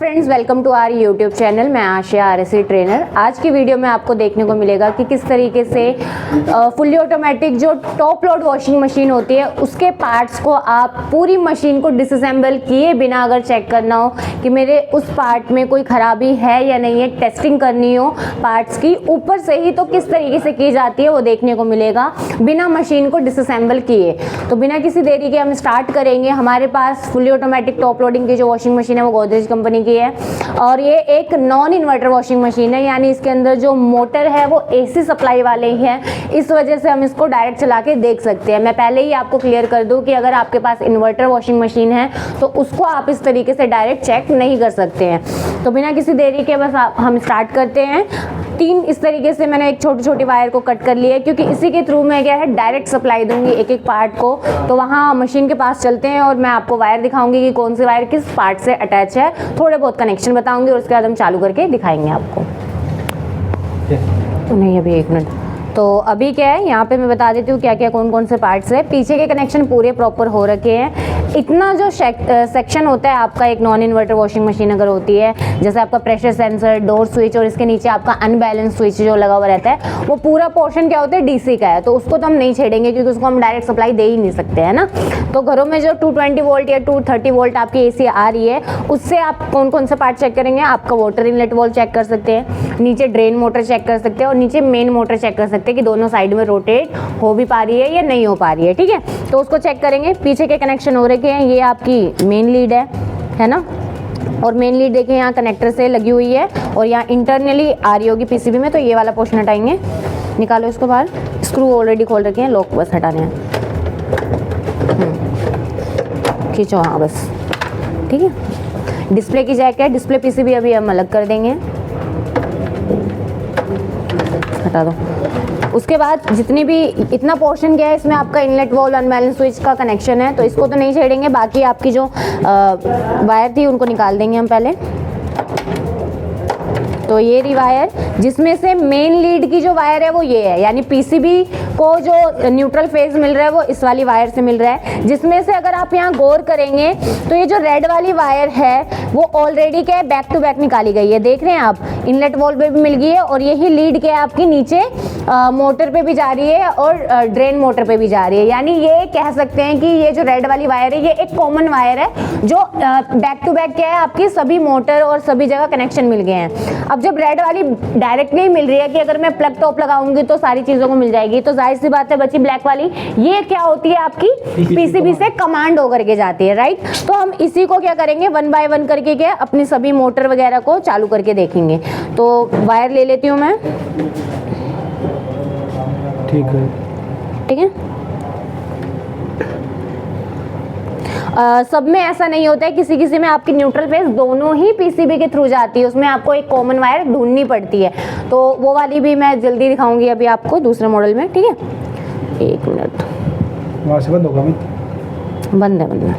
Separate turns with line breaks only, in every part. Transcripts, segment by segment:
Friends, welcome to our YouTube channel. मैं Ashiya RSC trainer. आज की वीडियो में आपको देखने को मिलेगा कि किस तरीके से फुल्ली ऑटोमेटिक जो टॉप लोड वॉशिंग मशीन होती है उसके पार्ट्स को आप पूरी मशीन को डिसअसेंबल किए बिना अगर चेक करना हो कि मेरे उस पार्ट में कोई खराबी है या नहीं है, टेस्टिंग करनी हो पार्ट्स की ऊपर से ही, तो किस तरीके से की जाती है वो देखने को मिलेगा बिना मशीन को डिसअसेंबल किए। तो बिना किसी देरी के हम स्टार्ट करेंगे। हमारे पास फुल्ली ऑटोमेटिक टॉप लोडिंग की जो वॉशिंग मशीन है वो गोदरेज कंपनी की है और ये एक नॉन इन्वर्टर वॉशिंग मशीन है, यानी इसके अंदर जो मोटर है वो एसी सप्लाई वाले ही है। इस वजह से हम इसको डायरेक्ट चला के देख सकते हैं। मैं पहले ही आपको क्लियर कर दूं कि अगर आपके पास इन्वर्टर वॉशिंग मशीन है तो उसको आप इस तरीके से डायरेक्ट चेक नहीं कर सकते हैं। तो बिना किसी देरी के बस हम स्टार्ट करते हैं। इस तरीके से मैंने एक छोटी छोटी वायर को कट कर लिया है क्योंकि इसी के थ्रू मैं क्या है डायरेक्ट सप्लाई दूंगी एक एक पार्ट को। तो वहाँ मशीन के पास चलते हैं और मैं आपको वायर दिखाऊंगी कि कौन सी वायर किस पार्ट से अटैच है, थोड़े बहुत कनेक्शन बताऊंगी और उसके बाद हम चालू करके दिखाएंगे आपको। तो नहीं, अभी एक मिनट। तो अभी क्या है यहाँ पे मैं बता देती हूँ क्या क्या कौन कौन से पार्ट्स है। पीछे के कनेक्शन पूरे प्रॉपर हो रखे हैं। इतना जो सेक्शन होता है आपका एक नॉन इन्वर्टर वॉशिंग मशीन अगर होती है, जैसे आपका प्रेशर सेंसर, डोर स्विच और इसके नीचे आपका अनबैलेंस स्विच जो लगा हुआ रहता है, वो पूरा पोर्शन क्या होता है डीसी का है। तो उसको तो हम नहीं छेड़ेंगे क्योंकि उसको हम डायरेक्ट सप्लाई दे ही नहीं सकते हैं ना। तो घरों में जो 220 वोल्ट या 230 वोल्ट आपकी एसी आ रही है उससे आप कौन कौन से पार्ट चेक करेंगे। आपका वाटर इनलेट वॉल्व चेक कर सकते हैं, नीचे ड्रेन मोटर चेक कर सकते हैं और नीचे मेन मोटर चेक कर सकते हैं कि दोनों साइड में रोटेट हो भी पा रही है या नहीं हो पा रही है। ठीक है, तो उसको चेक करेंगे। पीछे के कनेक्शन हो रखे हैं, ये आपकी मेन लीड है ना, और मेन लीड देखिए यहाँ कनेक्टर से लगी हुई है और यहाँ इंटरनली आ रही होगी पीसीबी में। तो ये वाला पोर्शन हटाएंगे, निकालो इसको बाहर। स्क्रू ऑलरेडी खोल रखे हैं, लॉक बस हटाने हैं। खींचो, हाँ बस, ठीक है। डिस्प्ले की जैक है, डिस्प्ले पीसीबी अभी हम अलग कर देंगे, हटा दो। उसके बाद जितनी भी इतना पोर्शन क्या है इसमें आपका इनलेट वॉल्व अनबैलेंस स्विच का कनेक्शन है, तो इसको तो नहीं छेड़ेंगे। बाकी आपकी जो वायर थी उनको निकाल देंगे हम पहले। तो ये रही वायर, जिसमें से मेन लीड की जो वायर है वो ये है, यानी पीसीबी को जो न्यूट्रल फेज मिल रहा है वो इस वाली वायर से मिल रहा है। जिसमें से अगर आप यहाँ गौर करेंगे तो ये जो रेड वाली वायर है वो ऑलरेडी क्या है बैक टू बैक निकाली गई है। देख रहे हैं आप, इनलेट वॉल्व पे भी मिल गई है और यही लीड क्या है आपकी नीचे मोटर पे भी जा रही है और ड्रेन मोटर पे भी जा रही है। यानी ये कह सकते हैं कि ये जो रेड वाली वायर है ये एक कॉमन वायर है जो बैक टू बैक क्या है आपकी सभी मोटर और सभी जगह कनेक्शन मिल गए हैं। अब जब रेड वाली डायरेक्ट नहीं मिल रही है कि अगर मैं प्लग टॉप लगाऊंगी तो सारी चीजों को मिल जाएगी, तो जाहिर सी बात है बची ब्लैक वाली। ये क्या होती है आपकी पीसीबी से कमांड होकर के जाती है, राइट। तो हम इसी को क्या करेंगे, वन बाय वन करके क्या अपनी सभी मोटर वगैरह को चालू करके देखेंगे। तो वायर ले लेती हूँ मैं, ठीक है। सब में ऐसा नहीं होता है, किसी किसी में आपकी न्यूट्रल फेज दोनों ही पीसीबी के थ्रू जाती है, उसमें आपको एक कॉमन वायर ढूंढनी पड़ती है। तो वो वाली भी मैं जल्दी दिखाऊंगी अभी आपको दूसरे मॉडल में, ठीक है। एक मिनट,
वहाँ से बंद होगा,
बंद है,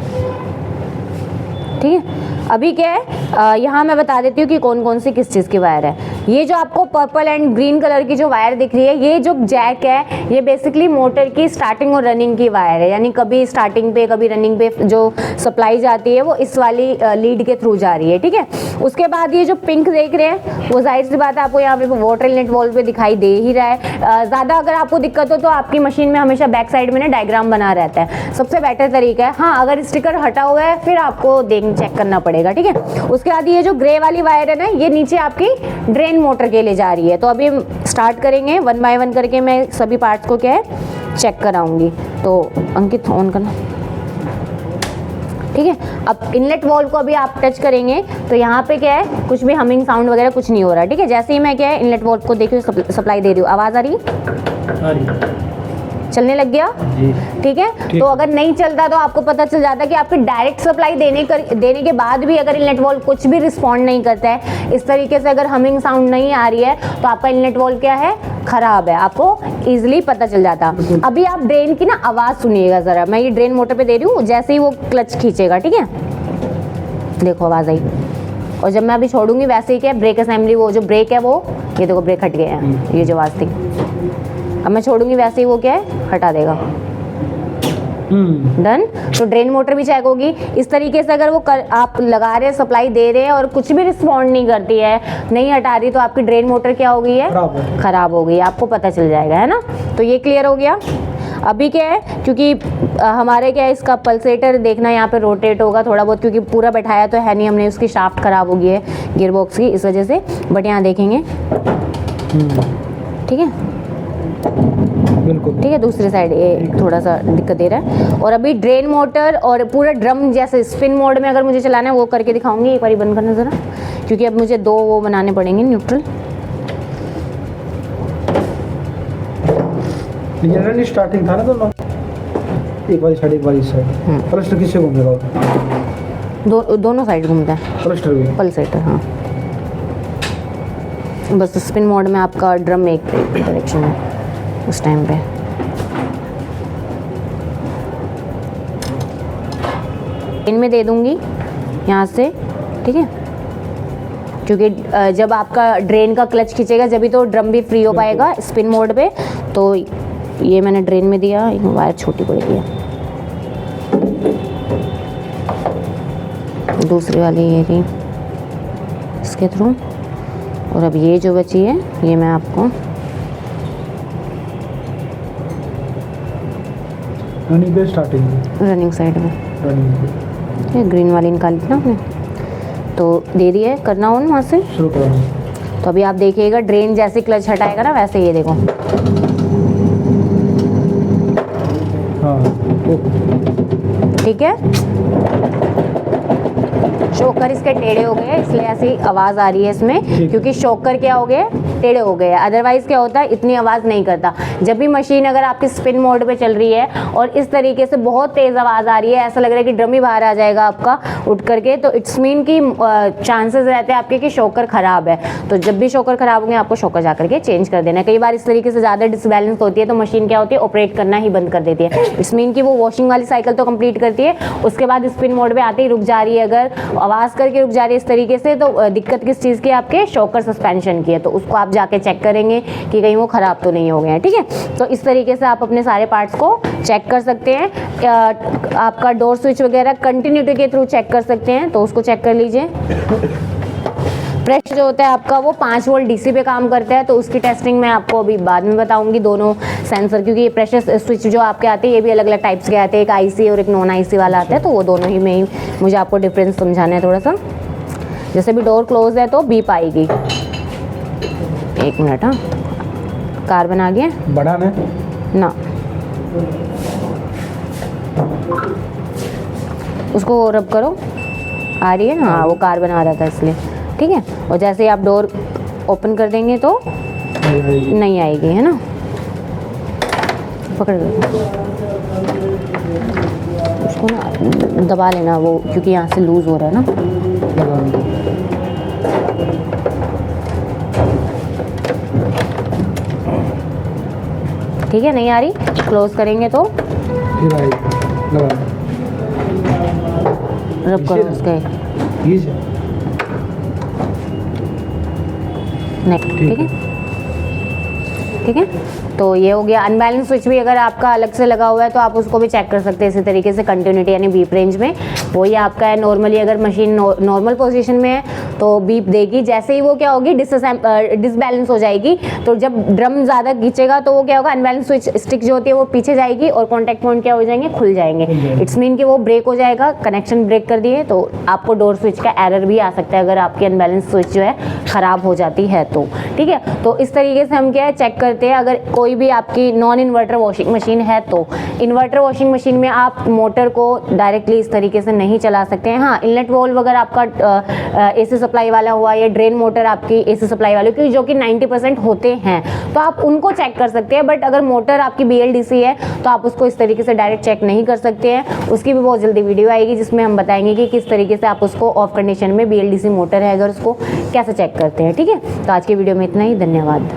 ठीक है। अभी क्या है यहाँ मैं बता देती हूँ कि कौन कौन सी किस चीज़ की वायर है। ये जो आपको पर्पल एंड ग्रीन कलर की जो वायर दिख रही है, ये जो जैक है ये बेसिकली मोटर की स्टार्टिंग और रनिंग की वायर है, यानी कभी स्टार्टिंग पे कभी रनिंग पे जो सप्लाई जाती है वो इस वाली लीड के थ्रू जा रही है, ठीक है। उसके बाद ये जो पिंक देख रहे हैं वो जाहिर सी बात है आपको यहाँ पे वाटर इनलेट वॉल्व पे दिखाई दे ही रहा है। ज़्यादा अगर आपको दिक्कत हो तो आपकी मशीन में हमेशा बैक साइड में ना डायग्राम बना रहता है, सबसे बेटर तरीका है। हाँ, अगर स्टिकर हटा हुआ है फिर आपको चेक करना पड़ेगा, ठीक है। उसके बाद ये जो ग्रे वाली वायर है ना, ये नीचे आपकी ड्रेन मोटर के लिए जा रही है। तो अभी हम स्टार्ट करेंगे वन बाय वन करके, मैं सभी पार्ट्स को क्या है चेक कराऊंगी। तो अंकित ऑन करना, ठीक है। अब इनलेट वॉल्व को अभी आप टच करेंगे तो यहाँ पे क्या है कुछ भी हमिंग साउंड वगैरह कुछ नहीं हो रहा, ठीक है। जैसे ही मैं क्या है इनलेट वॉल्व को देखिए सप्लाई दे रही हूँ, आवाज़ आ रही है, चलने लग गया, ठीक है। तो अगर नहीं चलता तो आपको पता चल जाता कि आपकी डायरेक्ट सप्लाई देने के बाद भी अगर इनलेट वॉल्व कुछ भी रिस्पॉन्ड नहीं करता है, इस तरीके से अगर हमिंग साउंड नहीं आ रही है तो आपका इनलेट वॉल्व क्या है खराब है, आपको इजीली पता चल जाता। अभी आप ड्रेन की ना आवाज़ सुनिएगा ज़रा, मैं ये ड्रेन मोटर पे दे रही हूँ, जैसे ही वो क्लच खींचेगा, ठीक है, देखो आवाज़ आई। और जब मैं अभी छोड़ूंगी वैसे ही क्या ब्रेक असेंबली, वो जो ब्रेक है वो ये देखो ब्रेक हट गया है, ये जो आवाज़ थी। अब मैं छोड़ूंगी वैसे ही वो क्या है हटा देगा, डन। तो ड्रेन मोटर भी चेक होगी। इस तरीके से अगर वो आप लगा रहे हैं, सप्लाई दे रहे हैं और कुछ भी रिस्पॉन्ड नहीं करती है, नहीं हटा रही, तो आपकी ड्रेन मोटर क्या हो गई है? खराब हो गई। आपको पता चल जाएगा, है ना। तो ये क्लियर हो गया। अभी क्या है, क्योंकि हमारे क्या है, इसका पल्सेटर देखना यहाँ पे रोटेट होगा थोड़ा बहुत, क्योंकि पूरा बैठाया तो है नहीं हमने, उसकी शाफ्ट खराब हो गई है गियरबॉक्स की, इस वजह से। बट यहाँ देखेंगे, ठीक है,
बिल्कुल
ठीक है। दूसरी साइड ये थोड़ा सा दिक्कत दे रहा है। और अभी ड्रेन मोटर और पूरा ड्रम जैसे स्पिन मोड में अगर मुझे चलाना है वो करके दिखाऊंगी। एक बार बंद करना ज़रा, क्योंकि अब मुझे 2 वो बनाने पड़ेंगे न्यूट्रल।
ये स्टार्टिंग था ना दोनों, एक वाली साइड एक वाली साइड। क्लस्टर किससे घूमेगा?
दोनों साइड घूमता है
क्लस्टर भी,
पल्सेटर। हाँ, बस स्पिन मोड में आपका ड्रम एक डायरेक्शन है उस टाइम पे। इनमें दे दूंगी यहाँ से, ठीक है, क्योंकि जब आपका ड्रेन का क्लच खींचेगा जब भी तो ड्रम भी फ्री हो पाएगा स्पिन मोड पे। तो ये मैंने ड्रेन में दिया, वायर छोटी पड़ेगी। दूसरी वाली ये रही इसके थ्रू। और अब ये जो बची है ये मैं आपको रनिंग साइड में, ये ग्रीन वाली निकाली थी ना आपने, तो दे दी है। करना ऑन वहाँ से शुरू करो। तो अभी आप देखिएगा ड्रेन जैसे क्लच हटाएगा ना वैसे ये देखो,
हाँ,
ठीक है। शॉकर इसके टेढ़े हो गए इसलिए ऐसी आवाज़ आ रही है इसमें, क्योंकि शॉकर क्या हो गए, टेढ़े हो गए। अदरवाइज़ क्या होता है, इतनी आवाज़ नहीं करता। जब भी मशीन अगर आपकी स्पिन मोड पे चल रही है और इस तरीके से बहुत तेज़ आवाज़ आ रही है, ऐसा लग रहा है कि ड्रम ही बाहर आ जाएगा आपका उठ करके, तो इट्स मीन की चांसेस रहते हैं आपके कि शॉकर ख़राब है। तो जब भी शॉकर ख़राब होंगे आपको शॉकर जा करके चेंज कर देना है। कई बार इस तरीके से ज़्यादा डिसबैलेंस होती है तो मशीन क्या होती है, ऑपरेट करना ही बंद कर देती है। इट्स मीन कि वो वॉशिंग वाली साइकिल तो कंप्लीट करती है, उसके बाद स्पिन मोड पे आते ही रुक जा रही है। अगर आवाज़ करके रुक जा रही है इस तरीके से, तो दिक्कत किस चीज़ की, आपके शॉकर सस्पेंशन की है। तो उसको आप जाके चेक करेंगे कि कहीं वो ख़राब तो नहीं हो गए हैं, ठीक है। तो इस तरीके से आप अपने सारे पार्ट्स को चेक कर सकते हैं। आपका डोर स्विच वगैरह कंटिन्यूटी के थ्रू चेक कर सकते हैं, तो उसको चेक कर लीजिए। प्रेशर जो होता है आपका वो 5 वोल्ट डीसी पे काम करता है, तो उसकी टेस्टिंग मैं आपको अभी बाद में बताऊंगी। दोनों सेंसर, क्योंकि ये प्रेशर स्विच जो आपके आते हैं ये भी अलग अलग टाइप्स के आते हैं, एक आईसी और एक नॉन आईसी वाला आता है, तो वो दोनों ही में ही मुझे आपको डिफरेंस समझाना है थोड़ा सा। जैसे भी डोर क्लोज है तो बीप आएगी। 1 मिनट, हाँ, कार्बन आ गया
बड़ा
ना, उसको रब करो, आ रही है, हाँ, वो कार्बन आ रहा था इसलिए, ठीक है। और जैसे ही आप डोर ओपन कर देंगे तो नहीं आएगी, है ना। पकड़ उसको ना, दबा लेना वो, क्योंकि यहाँ से लूज हो रहा है ना। ठीक है, नहीं आ रही, क्लोज करेंगे तो रब करो उसके, नहीं, ठीक है, ठीक है। तो ये हो गया। अनबैलेंस स्विच भी अगर आपका अलग से लगा हुआ है तो आप उसको भी चेक कर सकते हैं इसी तरीके से, कंटिन्यूटी यानी बीप रेंज में। वो ये आपका है नॉर्मली, अगर मशीन नॉर्मल पोजीशन में है तो बीप देगी। जैसे ही वो क्या होगी, डिसबैलेंस हो जाएगी, तो जब ड्रम ज़्यादा खींचेगा तो वो क्या होगा, अनबैलेंस स्विच स्टिक जो होती है वो पीछे जाएगी और कॉन्टैक्ट पॉइंट क्या हो जाएंगे, खुल जाएंगे। इट्स मीन कि वो ब्रेक हो जाएगा, कनेक्शन ब्रेक कर दिए, तो आपको डोर स्विच का एरर भी आ सकता है अगर आपकी अनबैलेंस स्विच जो है ख़राब हो जाती है तो, ठीक है। तो इस तरीके से हम क्या है चेक करते हैं। अगर कोई भी आपकी नॉन इन्वर्टर वॉशिंग मशीन है तो इन्वर्टर वॉशिंग मशीन में आप मोटर को डायरेक्टली इस तरीके से नहीं चला सकते हैं। हाँ, इनलेट वाल्व अगर आपका एसी सप्लाई वाला हुआ या ड्रेन मोटर आपकी एसी सप्लाई वाली, क्योंकि जो कि 90% होते हैं, तो आप उनको चेक कर सकते हैं। बट अगर मोटर आपकी BLDC है तो आप उसको इस तरीके से डायरेक्ट चेक नहीं कर सकते हैं। उसकी भी बहुत जल्दी वीडियो आएगी जिसमें हम बताएंगे कि किस तरीके से आप उसको ऑफ कंडीशन में BLDC मोटर है अगर उसको कैसे चेक करते हैं, ठीक है। तो आज की वीडियो में इतना ही, धन्यवाद।